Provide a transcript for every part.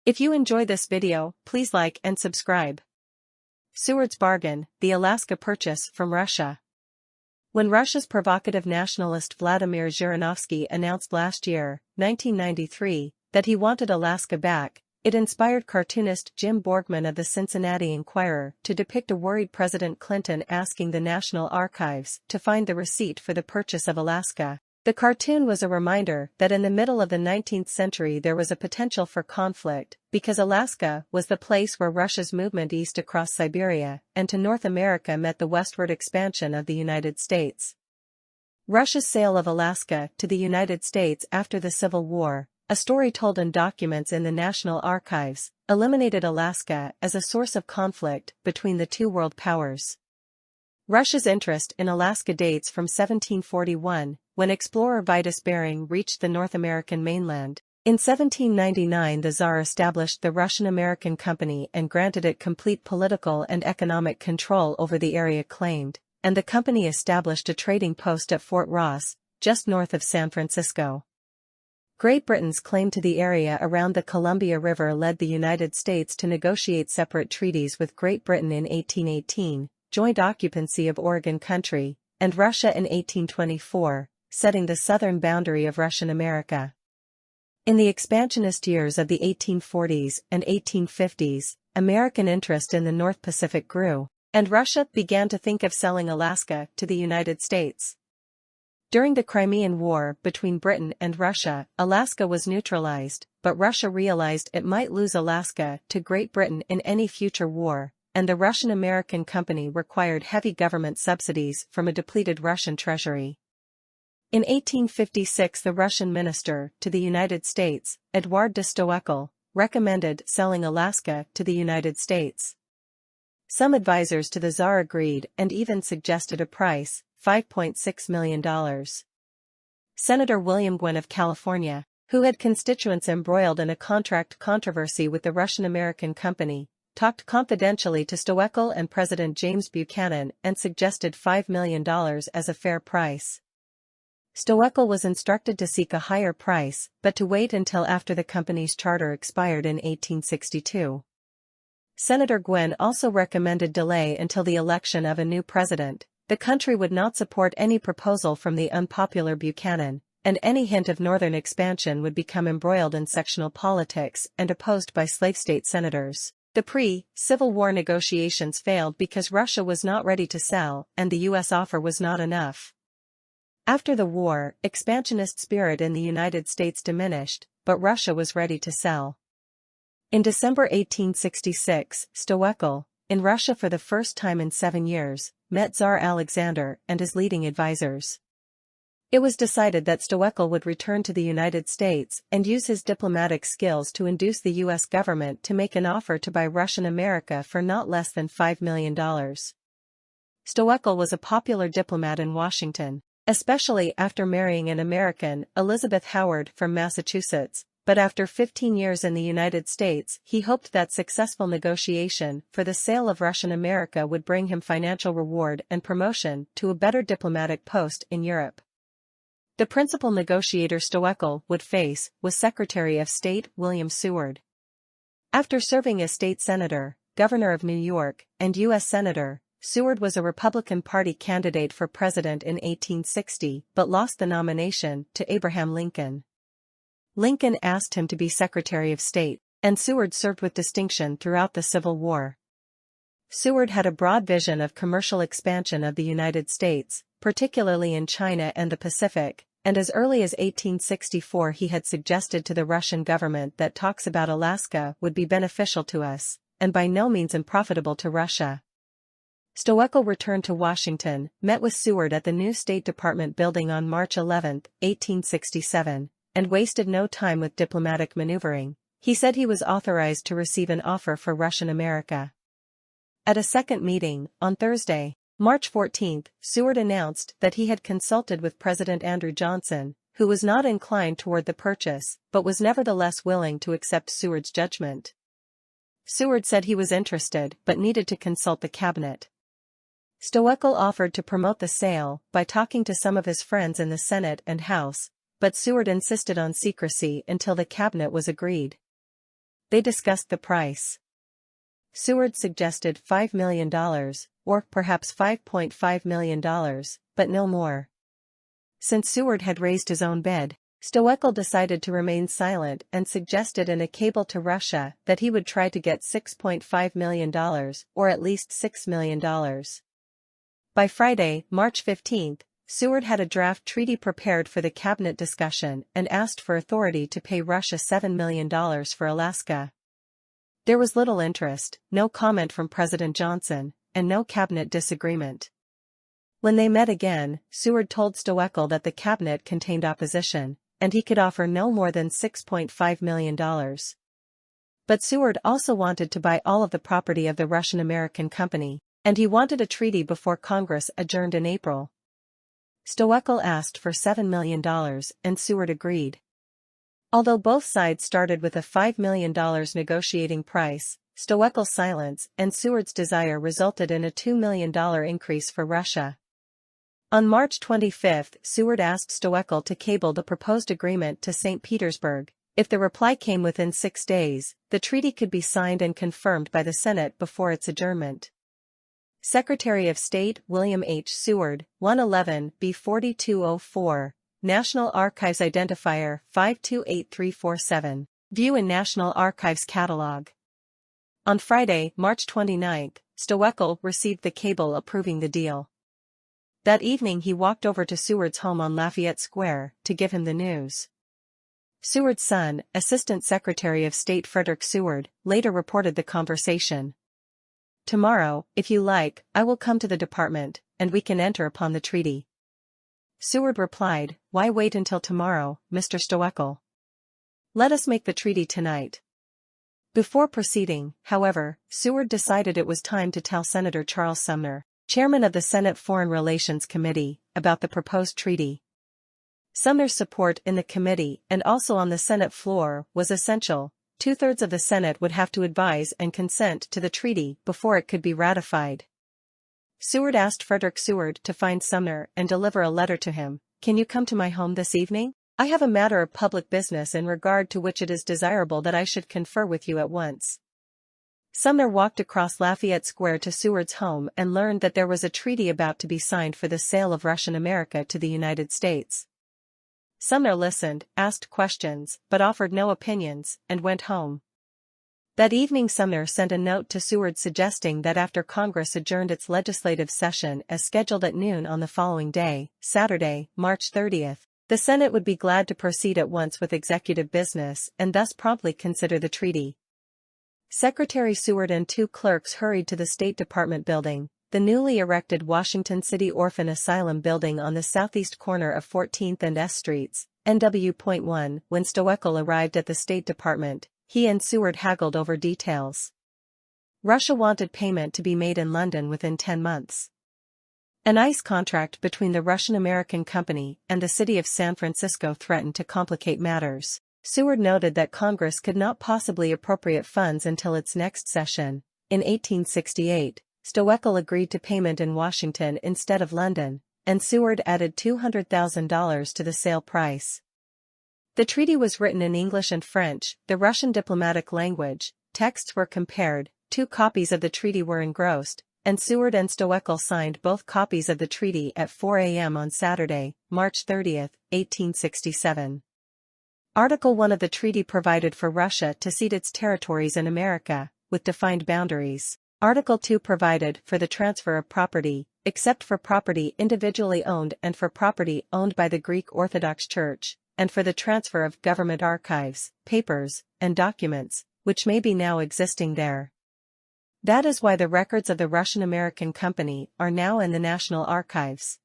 If you enjoy this video, please like and subscribe. Seward's bargain, the Alaska purchase from Russia. When Russia's provocative nationalist Vladimir Zhirinovsky announced last year, 1993, that he wanted Alaska back, it inspired cartoonist Jim Borgman of the Cincinnati Enquirer to depict a worried President Clinton asking the National Archives to find the receipt for the purchase of Alaska. The cartoon was a reminder that in the middle of the 19th century there was a potential for conflict, because Alaska was the place where Russia's movement east across Siberia and to North America met the westward expansion of the United States. Russia's sale of Alaska to the United States after the Civil War, a story told in documents in the National Archives, eliminated Alaska as a source of conflict between the two world powers. Russia's interest in Alaska dates from 1741, when explorer Vitus Bering reached the North American mainland. In 1799 the Tsar established the Russian-American Company and granted it complete political and economic control over the area claimed, and the company established a trading post at Fort Ross, just north of San Francisco. Great Britain's claim to the area around the Columbia River led the United States to negotiate separate treaties with Great Britain in 1818, joint occupancy of Oregon Country, and Russia in 1824, setting the southern boundary of Russian America. In the expansionist years of the 1840s and 1850s, American interest in the North Pacific grew, and Russia began to think of selling Alaska to the United States. During the Crimean War between Britain and Russia, Alaska was neutralized, but Russia realized it might lose Alaska to Great Britain in any future war, and the Russian-American Company required heavy government subsidies from a depleted Russian treasury. In 1856 the Russian minister to the United States, Eduard de Stoeckel, recommended selling Alaska to the United States. Some advisors to the Tsar agreed and even suggested a price, $5.6 million. Senator William Gwin of California, who had constituents embroiled in a contract controversy with the Russian-American Company, talked confidentially to Stoeckel and President James Buchanan and suggested $5 million as a fair price. Stoeckel was instructed to seek a higher price, but to wait until after the company's charter expired in 1862. Senator Gwin also recommended delay until the election of a new president. The country would not support any proposal from the unpopular Buchanan, and any hint of northern expansion would become embroiled in sectional politics and opposed by slave state senators. The pre-Civil War negotiations failed because Russia was not ready to sell and the U.S. offer was not enough. After the war, expansionist spirit in the United States diminished, but Russia was ready to sell. In December 1866, Stoeckel, in Russia for the first time in 7 years, met Tsar Alexander and his leading advisors. It was decided that Stoeckel would return to the United States and use his diplomatic skills to induce the U.S. government to make an offer to buy Russian America for not less than $5 million. Stoeckel was a popular diplomat in Washington, especially after marrying an American, Elizabeth Howard from Massachusetts, but after 15 years in the United States he hoped that successful negotiation for the sale of Russian America would bring him financial reward and promotion to a better diplomatic post in Europe. The principal negotiator Stoeckel would face was Secretary of State William Seward. After serving as state senator, governor of New York, and U.S. senator, Seward was a Republican Party candidate for president in 1860 but lost the nomination to Abraham Lincoln. Lincoln asked him to be Secretary of State, and Seward served with distinction throughout the Civil War. Seward had a broad vision of commercial expansion of the United States, particularly in China and the Pacific, and as early as 1864 he had suggested to the Russian government that talks about Alaska would be beneficial to us, and by no means unprofitable to Russia. Stoeckel returned to Washington, met with Seward at the new State Department building on March 11, 1867, and wasted no time with diplomatic maneuvering. He said he was authorized to receive an offer for Russian America. At a second meeting, on Thursday, March 14, Seward announced that he had consulted with President Andrew Johnson, who was not inclined toward the purchase, but was nevertheless willing to accept Seward's judgment. Seward said he was interested but needed to consult the cabinet. Stoeckel offered to promote the sale by talking to some of his friends in the Senate and House, but Seward insisted on secrecy until the cabinet was agreed. They discussed the price. Seward suggested $5 million, or perhaps $5.5 million, but no more. Since Seward had raised his own bid, Stoeckel decided to remain silent and suggested in a cable to Russia that he would try to get $6.5 million, or at least $6 million. By Friday, March 15, Seward had a draft treaty prepared for the cabinet discussion and asked for authority to pay Russia $7 million for Alaska. There was little interest, no comment from President Johnson, and no cabinet disagreement. When they met again, Seward told Stoeckel that the cabinet contained opposition, and he could offer no more than $6.5 million. But Seward also wanted to buy all of the property of the Russian-American company, and he wanted a treaty before Congress adjourned in April. Stoeckel asked for $7 million, and Seward agreed. Although both sides started with a $5 million negotiating price, Stoeckel's silence and Seward's desire resulted in a $2 million increase for Russia. On March 25, Seward asked Stoeckel to cable the proposed agreement to St. Petersburg. If the reply came within 6 days, the treaty could be signed and confirmed by the Senate before its adjournment. Secretary of State William H. Seward, 111B4204, National Archives Identifier 528347, view in National Archives Catalog. On Friday, March 29, Stoeckel received the cable approving the deal. That evening he walked over to Seward's home on Lafayette Square to give him the news. Seward's son, Assistant Secretary of State Frederick Seward, later reported the conversation. "Tomorrow, if you like, I will come to the department, and we can enter upon the treaty." Seward replied, "Why wait until tomorrow, Mr. Stoeckel? Let us make the treaty tonight." Before proceeding, however, Seward decided it was time to tell Senator Charles Sumner, chairman of the Senate Foreign Relations Committee, about the proposed treaty. Sumner's support in the committee and also on the Senate floor was essential. 2/3 of the Senate would have to advise and consent to the treaty before it could be ratified. Seward asked Frederick Seward to find Sumner and deliver a letter to him. "Can you come to my home this evening? I have a matter of public business in regard to which it is desirable that I should confer with you at once." Sumner walked across Lafayette Square to Seward's home and learned that there was a treaty about to be signed for the sale of Russian America to the United States. Sumner listened, asked questions, but offered no opinions, and went home. That evening Sumner sent a note to Seward suggesting that after Congress adjourned its legislative session as scheduled at noon on the following day, Saturday, March 30, the Senate would be glad to proceed at once with executive business and thus promptly consider the treaty. Secretary Seward and 2 clerks hurried to the State Department building, the newly erected Washington City Orphan Asylum building on the southeast corner of 14th and S Streets, NW.1. When Stoeckel arrived at the State Department, he and Seward haggled over details. Russia wanted payment to be made in London within 10 months. An ice contract between the Russian-American company and the city of San Francisco threatened to complicate matters. Seward noted that Congress could not possibly appropriate funds until its next session. In 1868, Stoeckel agreed to payment in Washington instead of London, and Seward added $200,000 to the sale price. The treaty was written in English and French, the Russian diplomatic language. Texts were compared, 2 copies of the treaty were engrossed, and Seward and Stoeckel signed both copies of the treaty at 4 a.m. on Saturday, March 30, 1867. Article 1 of the treaty provided for Russia to cede its territories in America, with defined boundaries. Article 2 provided for the transfer of property, except for property individually owned and for property owned by the Greek Orthodox Church, and for the transfer of government archives, papers, and documents, which may be now existing there. That is why the records of the Russian-American Company are now in the National Archives.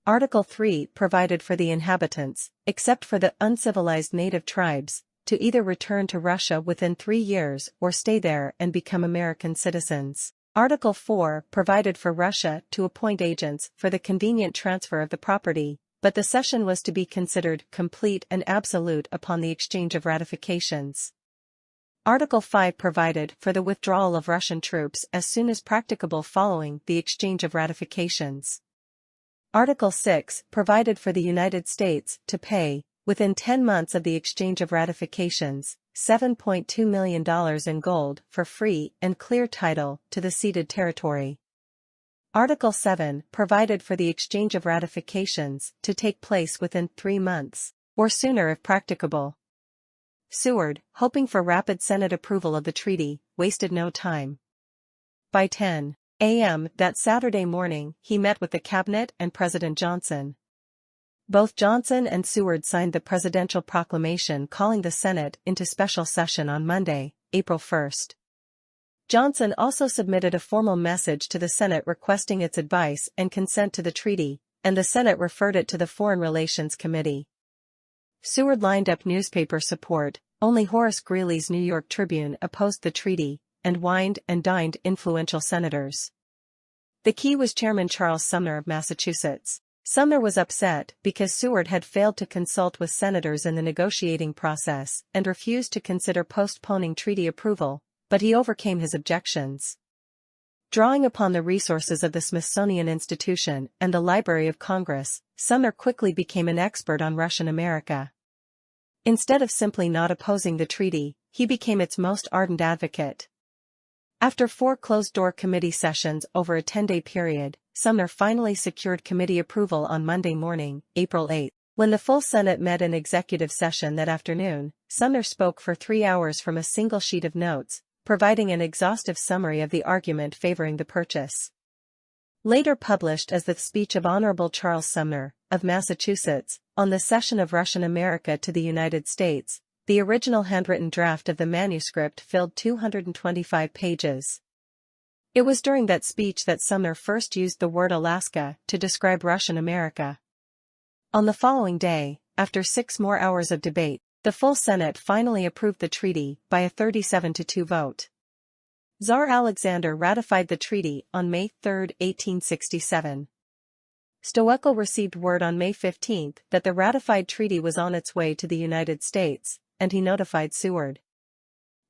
Article 3 provided for the inhabitants, except for the uncivilized native tribes, to either return to Russia within 3 years or stay there and become American citizens. Article 4 provided for Russia to appoint agents for the convenient transfer of the property, but the cession was to be considered complete and absolute upon the exchange of ratifications. Article 5 provided for the withdrawal of Russian troops as soon as practicable following the exchange of ratifications. Article 6 provided for the United States to pay, within 10 months of the exchange of ratifications, $7.2 million in gold for free and clear title to the ceded territory. Article 7 provided for the exchange of ratifications to take place within 3 months, or sooner if practicable. Seward, hoping for rapid Senate approval of the treaty, wasted no time. By 10 a.m. that Saturday morning, he met with the cabinet and President Johnson. Both Johnson and Seward signed the presidential proclamation calling the Senate into special session on Monday, April 1. Johnson also submitted a formal message to the Senate requesting its advice and consent to the treaty, and the Senate referred it to the Foreign Relations Committee. Seward lined up newspaper support. Only Horace Greeley's New York Tribune opposed the treaty, and wined and dined influential senators. The key was Chairman Charles Sumner of Massachusetts. Sumner was upset because Seward had failed to consult with senators in the negotiating process and refused to consider postponing treaty approval, but he overcame his objections. Drawing upon the resources of the Smithsonian Institution and the Library of Congress, Sumner quickly became an expert on Russian America. Instead of simply not opposing the treaty, he became its most ardent advocate. After 4 closed-door committee sessions over a 10-day period, Sumner finally secured committee approval on Monday morning, April 8. When the full Senate met in executive session that afternoon, Sumner spoke for 3 hours from a single sheet of notes, providing an exhaustive summary of the argument favoring the purchase. Later published as the Speech of Honorable Charles Sumner, of Massachusetts, on the cession of Russian America to the United States, the original handwritten draft of the manuscript filled 225 pages. It was during that speech that Sumner first used the word Alaska to describe Russian America. On the following day, after 6 more hours of debate, the full Senate finally approved the treaty by a 37-2 vote. Tsar Alexander ratified the treaty on May 3, 1867. Seward received word on May 15 that the ratified treaty was on its way to the United States, and he notified Seward.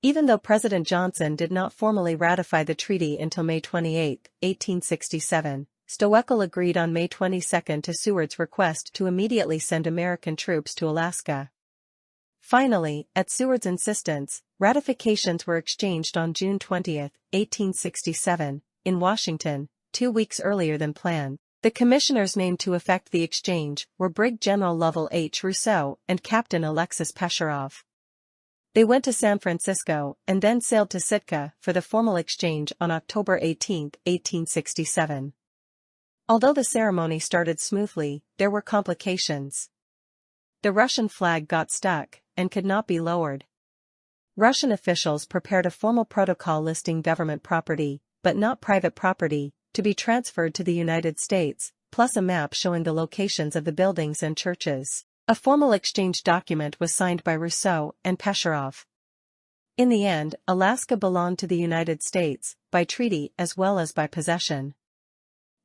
Even though President Johnson did not formally ratify the treaty until May 28, 1867, Seward agreed on May 22 to Seward's request to immediately send American troops to Alaska. Finally, at Seward's insistence, ratifications were exchanged on June 20, 1867, in Washington, 2 weeks earlier than planned. The commissioners named to effect the exchange were Brig General Lovell H. Rousseau and Captain Alexis Pesharov. They went to San Francisco and then sailed to Sitka for the formal exchange on October 18, 1867. Although the ceremony started smoothly, there were complications. The Russian flag got stuck and could not be lowered. Russian officials prepared a formal protocol listing government property, but not private property, to be transferred to the United States, plus a map showing the locations of the buildings and churches. A formal exchange document was signed by Rousseau and Pesharov. In the end, Alaska belonged to the United States, by treaty as well as by possession.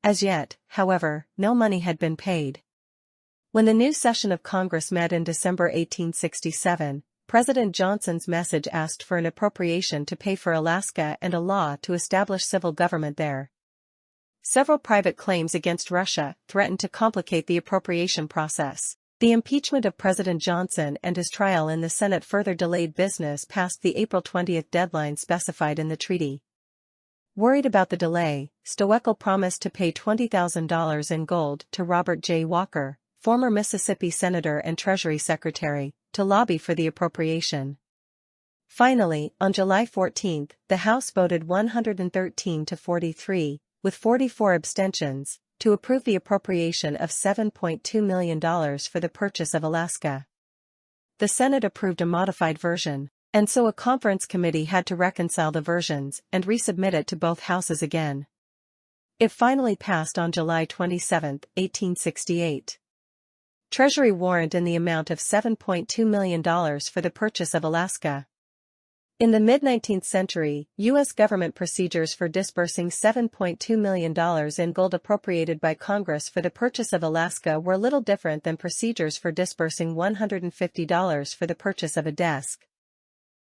As yet, however, no money had been paid. When the new session of Congress met in December 1867, President Johnson's message asked for an appropriation to pay for Alaska and a law to establish civil government there. Several private claims against Russia threatened to complicate the appropriation process. The impeachment of President Johnson and his trial in the Senate further delayed business past the April 20 deadline specified in the treaty. Worried about the delay, Seward promised to pay $20,000 in gold to Robert J. Walker, former Mississippi Senator and Treasury Secretary, to lobby for the appropriation. Finally, on July 14, the House voted 113 to 43, with 44 abstentions, to approve the appropriation of $7.2 million for the purchase of Alaska. The Senate approved a modified version, and so a conference committee had to reconcile the versions and resubmit it to both houses again. It finally passed on July 27, 1868. Treasury warrant in the amount of $7.2 million for the purchase of Alaska. In the mid-19th century, U.S. government procedures for disbursing $7.2 million in gold appropriated by Congress for the purchase of Alaska were little different than procedures for disbursing $150 for the purchase of a desk.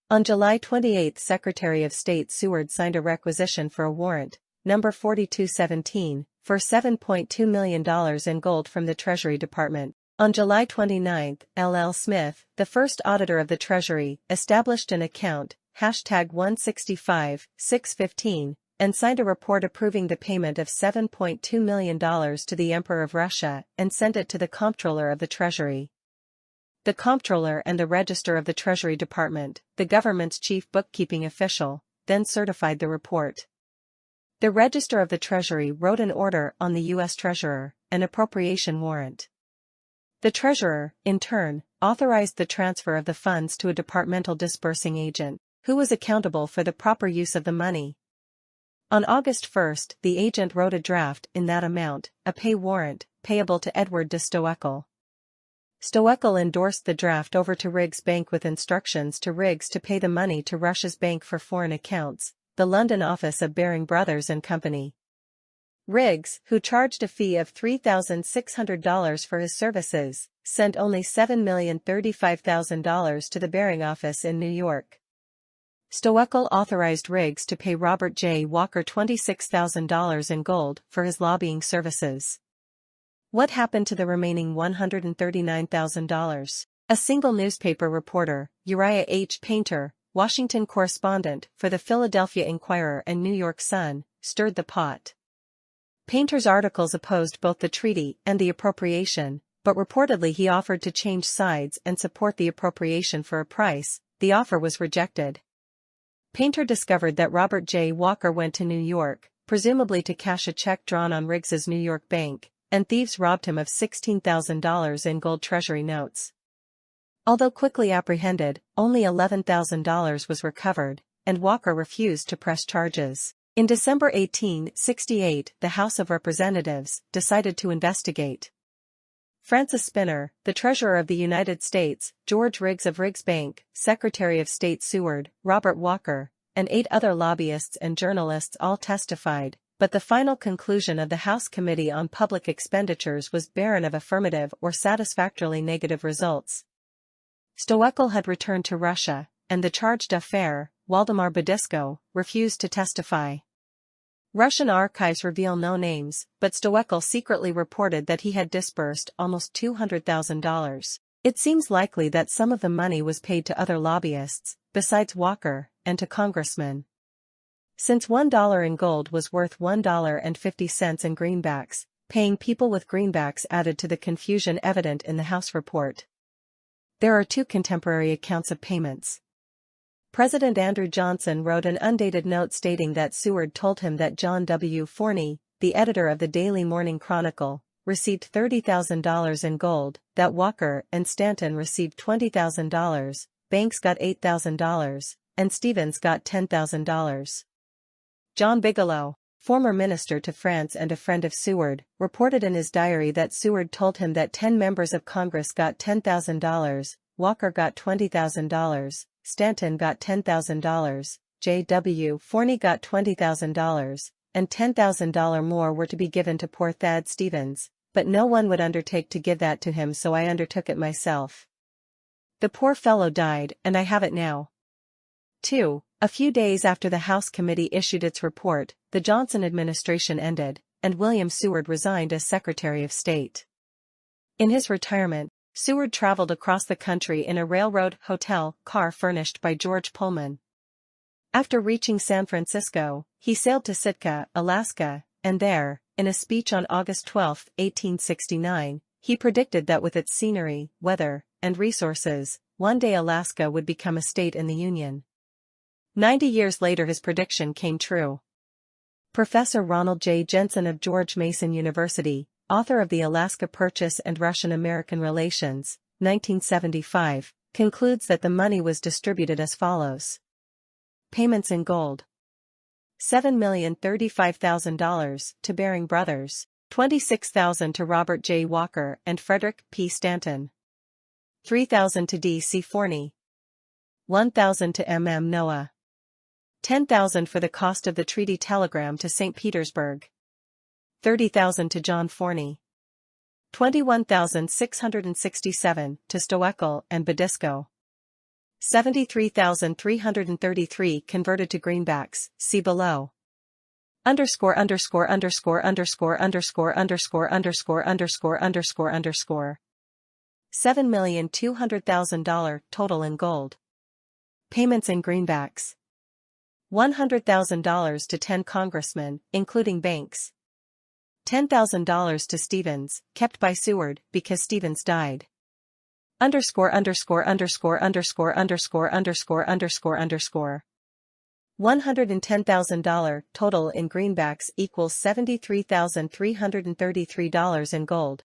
On July 28, Secretary of State Seward signed a requisition for a warrant, number 4217, for $7.2 million in gold from the Treasury Department. On July 29, L. Smith, the first auditor of the Treasury, established an account, #165-615, and signed a report approving the payment of $7.2 million to the Emperor of Russia and sent it to the Comptroller of the Treasury. The Comptroller and the Register of the Treasury Department, the government's chief bookkeeping official, then certified the report. The Register of the Treasury wrote an order on the U.S. Treasurer, an appropriation warrant. The Treasurer, in turn, authorized the transfer of the funds to a departmental disbursing agent, who was accountable for the proper use of the money. On August 1, the agent wrote a draft in that amount, a pay warrant, payable to Edward de Stoeckel. Stoeckel endorsed the draft over to Riggs Bank with instructions to Riggs to pay the money to Russia's Bank for Foreign Accounts, the London office of Baring Brothers and Company. Riggs, who charged a fee of $3,600 for his services, sent only $7,035,000 to the Baring office in New York. Stoeckel authorized Riggs to pay Robert J. Walker $26,000 in gold for his lobbying services. What happened to the remaining $139,000? A single newspaper reporter, Uriah H. Painter, Washington correspondent for the Philadelphia Inquirer and New York Sun, stirred the pot. Painter's articles opposed both the treaty and the appropriation, but reportedly he offered to change sides and support the appropriation for a price. The offer was rejected. Painter discovered that Robert J. Walker went to New York, presumably to cash a check drawn on Riggs's New York bank, and thieves robbed him of $16,000 in gold treasury notes. Although quickly apprehended, only $11,000 was recovered, and Walker refused to press charges. In December 1868, the House of Representatives decided to investigate. Francis Spinner, the Treasurer of the United States, George Riggs of Riggs Bank, Secretary of State Seward, Robert Walker, and 8 other lobbyists and journalists all testified, but the final conclusion of the House Committee on Public Expenditures was barren of affirmative or satisfactorily negative results. Stoeckel had returned to Russia, and the charge d'affaires, Waldemar Bedisko, refused to testify. Russian archives reveal no names, but Stoeckel secretly reported that he had disbursed almost $200,000. It seems likely that some of the money was paid to other lobbyists, besides Walker, and to congressmen. Since $1 in gold was worth $1.50 in greenbacks, paying people with greenbacks added to the confusion evident in the House report. There are 2 contemporary accounts of payments. President Andrew Johnson wrote an undated note stating that Seward told him that John W. Forney, the editor of the Daily Morning Chronicle, received $30,000 in gold, that Walker and Stanton received $20,000, Banks got $8,000, and Stevens got $10,000. John Bigelow, former minister to France and a friend of Seward, reported in his diary that Seward told him that 10 members of Congress got $10,000, Walker got $20,000, Stanton got $10,000, J.W. Forney got $20,000, and $10,000 more were to be given to poor Thad Stevens, but no one would undertake to give that to him, so I undertook it myself. The poor fellow died, and I have it now. 2. A few days after the House Committee issued its report, the Johnson administration ended, and William Seward resigned as Secretary of State. In his retirement, Seward traveled across the country in a railroad hotel car furnished by George Pullman. After reaching San Francisco, he sailed to Sitka, Alaska, and there, in a speech on August 12, 1869, he predicted that with its scenery, weather, and resources, one day Alaska would become a state in the Union. 90 years later his prediction came true. Professor Ronald J. Jensen of George Mason University, author of The Alaska Purchase and Russian-American Relations, 1975, concludes that the money was distributed as follows. Payments in gold. $7,035,000 to Baring Brothers, $26,000 to Robert J. Walker and Frederick P. Stanton, $3,000 to D. C. Forney, $1,000 to M. M. Noah, $10,000 for the cost of the treaty telegram to St. Petersburg, $30,000 to John Forney, $21,667 to Stoeckel and Bedisko, $73,333 converted to greenbacks, see below. Underscore underscore underscore underscore underscore underscore underscore underscore underscore underscore $7,200,000 total in gold. Payments in greenbacks. $100,000 to 10 congressmen, including Banks. $10,000 to Stevens, kept by Seward because Stevens died. $110,000 total in greenbacks equals $73,333 in gold.